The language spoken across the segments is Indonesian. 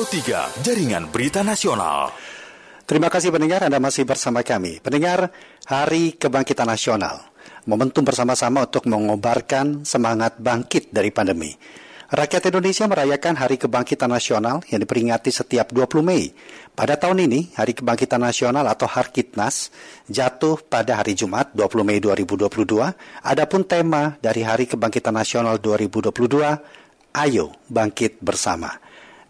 Pro 3, Jaringan Berita Nasional. Terima kasih pendengar, Anda masih bersama kami. Pendengar, Hari Kebangkitan Nasional, momentum bersama-sama untuk mengobarkan semangat bangkit dari pandemi. Rakyat Indonesia merayakan Hari Kebangkitan Nasional yang diperingati setiap 20 Mei. Pada tahun ini, Hari Kebangkitan Nasional atau Harkitnas jatuh pada hari Jumat 20 Mei 2022. Adapun tema dari Hari Kebangkitan Nasional 2022, Ayo Bangkit Bersama.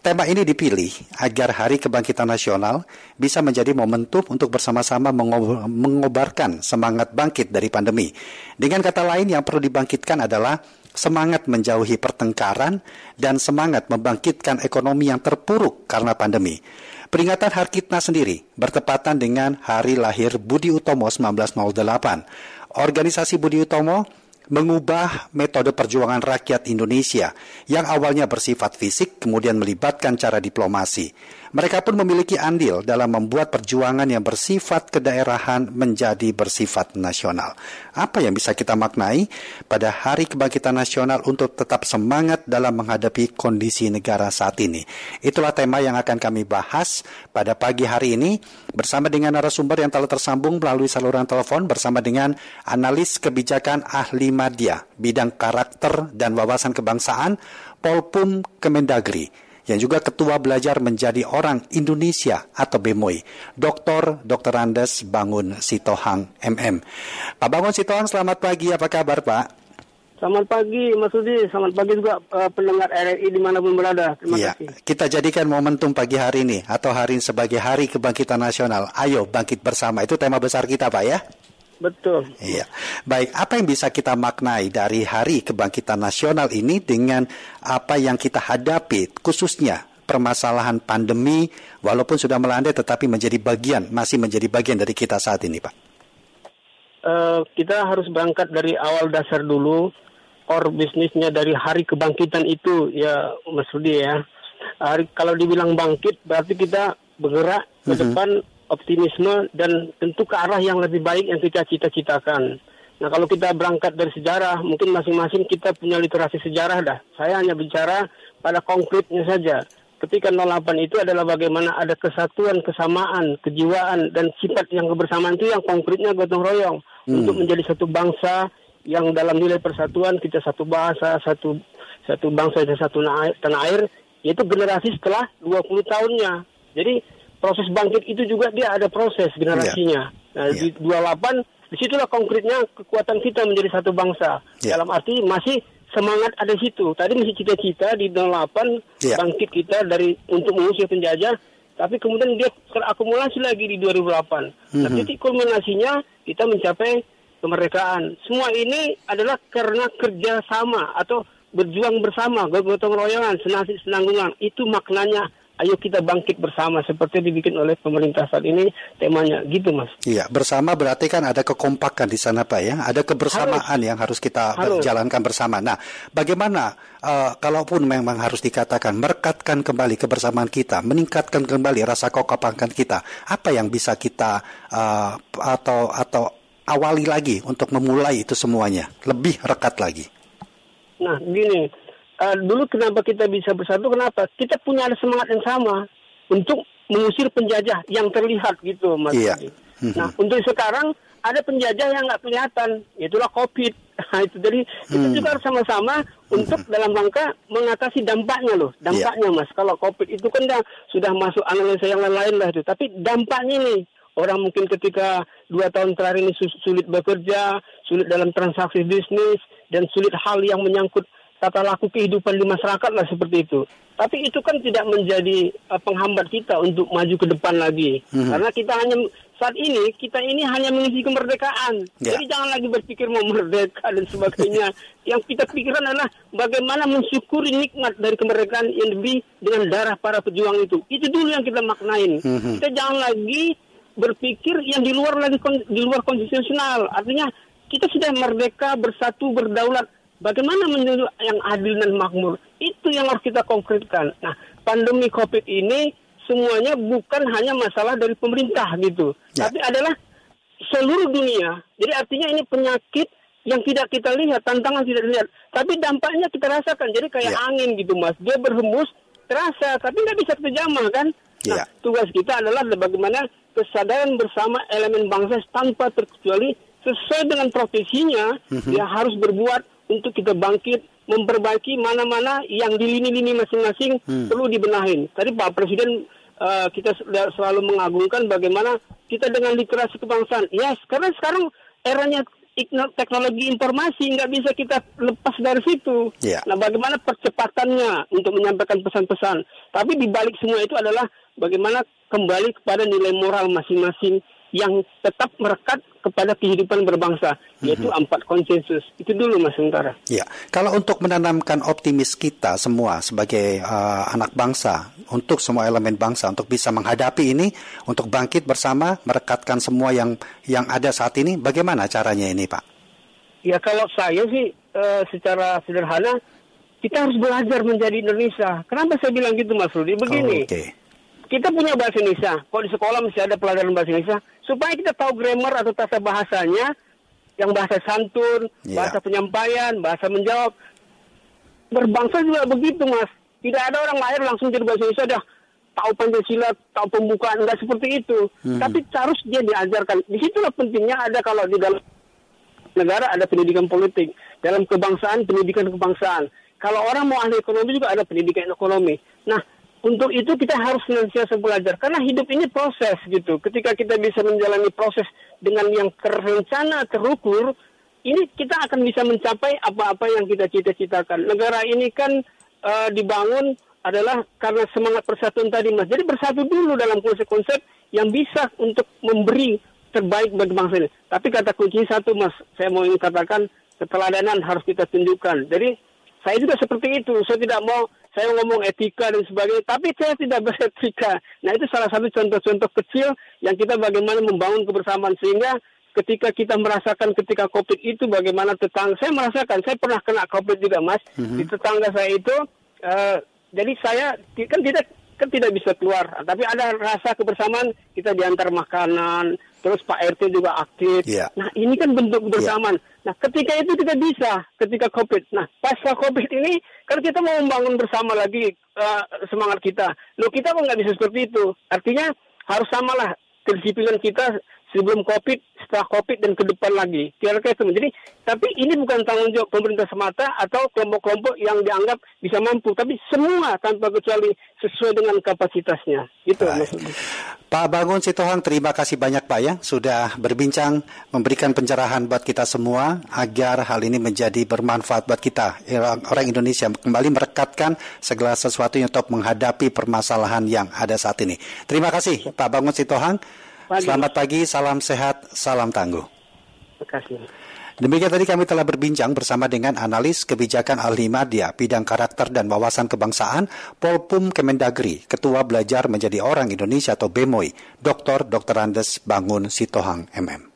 Tema ini dipilih agar Hari Kebangkitan Nasional bisa menjadi momentum untuk bersama-sama mengobarkan semangat bangkit dari pandemi. Dengan kata lain, yang perlu dibangkitkan adalah semangat menjauhi pertengkaran dan semangat membangkitkan ekonomi yang terpuruk karena pandemi. Peringatan Harkitnas sendiri bertepatan dengan hari lahir Budi Utomo 1908. Organisasi Budi Utomo mengubah metode perjuangan rakyat Indonesia yang awalnya bersifat fisik kemudian melibatkan cara diplomasi. Mereka pun memiliki andil dalam membuat perjuangan yang bersifat kedaerahan menjadi bersifat nasional. Apa yang bisa kita maknai pada Hari Kebangkitan Nasional untuk tetap semangat dalam menghadapi kondisi negara saat ini? Itulah tema yang akan kami bahas pada pagi hari ini bersama dengan narasumber yang telah tersambung melalui saluran telepon bersama dengan analis kebijakan ahli media bidang karakter dan wawasan kebangsaan Polpum Kemendagri yang juga Ketua Belajar Menjadi Orang Indonesia atau BEMOI, Dr. Andes Bangun Sitohang MM. Pak Bangun Sitohang, selamat pagi, apa kabar Pak? Selamat pagi Mas Rudi, selamat pagi juga pendengar RRI dimanapun berada. Terima kasih. Kita jadikan momentum pagi hari ini atau hari ini sebagai Hari Kebangkitan Nasional. Ayo bangkit bersama, itu tema besar kita Pak ya? Betul. Iya. Baik, apa yang bisa kita maknai dari Hari Kebangkitan Nasional ini dengan apa yang kita hadapi, khususnya permasalahan pandemi, walaupun sudah melandai tetapi masih menjadi bagian dari kita saat ini, Pak? Kita harus berangkat dari awal dasar dulu, core bisnisnya dari Hari Kebangkitan itu, ya Mas Rudi ya. Kalau dibilang bangkit, berarti kita bergerak ke depan, optimisme dan tentu ke arah yang lebih baik yang kita cita-citakan. Nah, kalau kita berangkat dari sejarah, mungkin masing-masing kita punya literasi sejarah dah. Saya hanya bicara pada konkretnya saja. Ketika 08 itu adalah bagaimana ada kesatuan, kesamaan, kejiwaan dan sifat yang kebersamaan itu yang konkretnya gotong royong untuk menjadi satu bangsa yang dalam nilai persatuan kita satu bahasa, satu bangsa dan satu tanah air, yaitu generasi setelah 20 tahunnya. Jadi proses bangkit itu juga dia ada proses generasinya. Nah, di 28, disitulah konkretnya kekuatan kita menjadi satu bangsa. Dalam arti masih semangat ada di situ. Tadi masih cita-cita di 08, bangkit kita untuk mengusir penjajah, tapi kemudian dia terakumulasi lagi di 2008. Nah, titik kulminasinya kita mencapai kemerdekaan. Semua ini adalah karena kerjasama atau berjuang bersama, gotong royongan, senasib senanggungan. Itu maknanya. Ayo kita bangkit bersama seperti dibikin oleh pemerintah saat ini, temanya gitu Mas. Iya, bersama berarti kan ada kekompakan di sana Pak ya, ada kebersamaan yang harus kita jalankan bersama. Nah, bagaimana kalaupun memang harus dikatakan merekatkan kembali kebersamaan kita, meningkatkan kembali rasa kekompakan kita, apa yang bisa kita atau awali lagi untuk memulai itu semuanya lebih rekat lagi? Nah, gini. Dulu kenapa kita bisa bersatu, kenapa? Kita punya ada semangat yang sama untuk mengusir penjajah yang terlihat gitu Mas. Nah, untuk sekarang ada penjajah yang nggak kelihatan, itulah COVID. Nah, itu jadi kita juga harus sama-sama untuk dalam rangka mengatasi dampaknya Mas. Kalau COVID itu kan sudah masuk analisa yang lain lah itu, tapi dampaknya nih orang mungkin ketika 2 tahun terakhir ini sulit bekerja, sulit dalam transaksi bisnis dan sulit hal yang menyangkut tata laku kehidupan di masyarakat lah seperti itu. Tapi itu kan tidak menjadi penghambat kita untuk maju ke depan lagi. Karena kita saat ini hanya mengisi kemerdekaan. Jadi jangan lagi berpikir mau merdeka dan sebagainya. Yang kita pikirkan adalah bagaimana mensyukuri nikmat dari kemerdekaan yang lebih dengan darah para pejuang itu. Itu dulu yang kita maknain. Kita jangan lagi berpikir yang di luar konstitusional. Artinya kita sudah merdeka, bersatu, berdaulat. Bagaimana menuju yang adil dan makmur? Itu yang harus kita konkretkan. Nah, pandemi COVID ini semuanya bukan hanya masalah dari pemerintah gitu, tapi adalah seluruh dunia. Jadi artinya ini penyakit yang tidak kita lihat, tantangan tidak dilihat, tapi dampaknya kita rasakan. Jadi kayak angin gitu Mas, dia berhembus terasa, tapi nggak bisa terjamah kan. Nah, tugas kita adalah bagaimana kesadaran bersama elemen bangsa tanpa terkecuali sesuai dengan profesinya, dia harus berbuat untuk kita bangkit, memperbaiki mana-mana yang di lini-lini masing-masing perlu dibenahin. Tadi Pak Presiden kita selalu mengagungkan bagaimana kita dengan literasi kebangsaan. Yes, karena sekarang eranya teknologi informasi, nggak bisa kita lepas dari situ. Nah, bagaimana percepatannya untuk menyampaikan pesan-pesan. Tapi di balik semua itu adalah bagaimana kembali kepada nilai moral masing-masing yang tetap merekat kepada kehidupan berbangsa, yaitu 4 konsensus. Itu dulu, Mas Sementara. Ya, kalau untuk menanamkan optimis kita semua sebagai anak bangsa, untuk semua elemen bangsa, untuk bisa menghadapi ini, untuk bangkit bersama, merekatkan semua yang ada saat ini, bagaimana caranya ini, Pak? Ya, kalau saya sih secara sederhana, kita harus belajar menjadi Indonesia. Kenapa saya bilang gitu, Mas Rudi? Begini. Kita punya bahasa Indonesia. Kok di sekolah masih ada pelajaran bahasa Indonesia? Supaya kita tahu grammar atau tata bahasanya, yang bahasa santun, bahasa penyampaian, bahasa menjawab. Berbangsa juga begitu, Mas. Tidak ada orang lahir langsung jadi bahasa Indonesia, dah tahu Pancasila, tahu pembukaan, enggak seperti itu. Tapi harus dia diajarkan. Disitulah pentingnya ada kalau di dalam negara ada pendidikan politik. Dalam kebangsaan, pendidikan kebangsaan. Kalau orang mau ahli ekonomi juga ada pendidikan ekonomi. Nah, untuk itu kita harus senantiasa belajar. Karena hidup ini proses gitu. Ketika kita bisa menjalani proses dengan yang terencana, terukur, ini kita akan bisa mencapai apa-apa yang kita cita-citakan. Negara ini kan dibangun adalah karena semangat persatuan tadi, Mas. Jadi bersatu dulu dalam konsep-konsep yang bisa untuk memberi terbaik bagi bangsa ini. Tapi kata kunci satu, Mas, saya mau ingin katakan, keteladanan harus kita tunjukkan. Jadi saya juga seperti itu. Saya tidak mau, saya ngomong etika dan sebagainya, tapi saya tidak beretika. Nah, itu salah satu contoh-contoh kecil yang kita bagaimana membangun kebersamaan. Sehingga ketika kita merasakan ketika COVID itu bagaimana tetangga, saya merasakan, saya pernah kena COVID juga, Mas. Di tetangga saya itu, jadi saya kan tidak bisa keluar. Tapi ada rasa kebersamaan, kita diantar makanan, terus Pak RT juga aktif. Nah, ini kan bentuk kebersamaan. Nah, ketika itu kita bisa, ketika COVID. Nah, pasca COVID ini, kan kita mau membangun bersama lagi semangat kita. Loh, kita kok nggak bisa seperti itu? Artinya, harus samalah kedisiplinan kita sebelum COVID, setelah COVID, dan ke depan lagi. Kira-kira itu. Jadi, tapi ini bukan tanggung jawab pemerintah semata atau kelompok-kelompok yang dianggap bisa mampu. Tapi semua tanpa kecuali sesuai dengan kapasitasnya. Gitu. Pak Bangun Sitohang, terima kasih banyak Pak ya, sudah berbincang, memberikan pencerahan buat kita semua, agar hal ini menjadi bermanfaat buat kita, orang Indonesia, kembali merekatkan segala sesuatunya untuk menghadapi permasalahan yang ada saat ini. Terima kasih Pak Bangun Sitohang. Selamat pagi, salam sehat, salam tangguh. Terima kasih. Demikian tadi kami telah berbincang bersama dengan analis kebijakan ahli media, bidang karakter dan wawasan kebangsaan, Polpum Kemendagri, Ketua Belajar Menjadi Orang Indonesia atau BEMOI, Dr. Andes Bangun Sitohang, MM.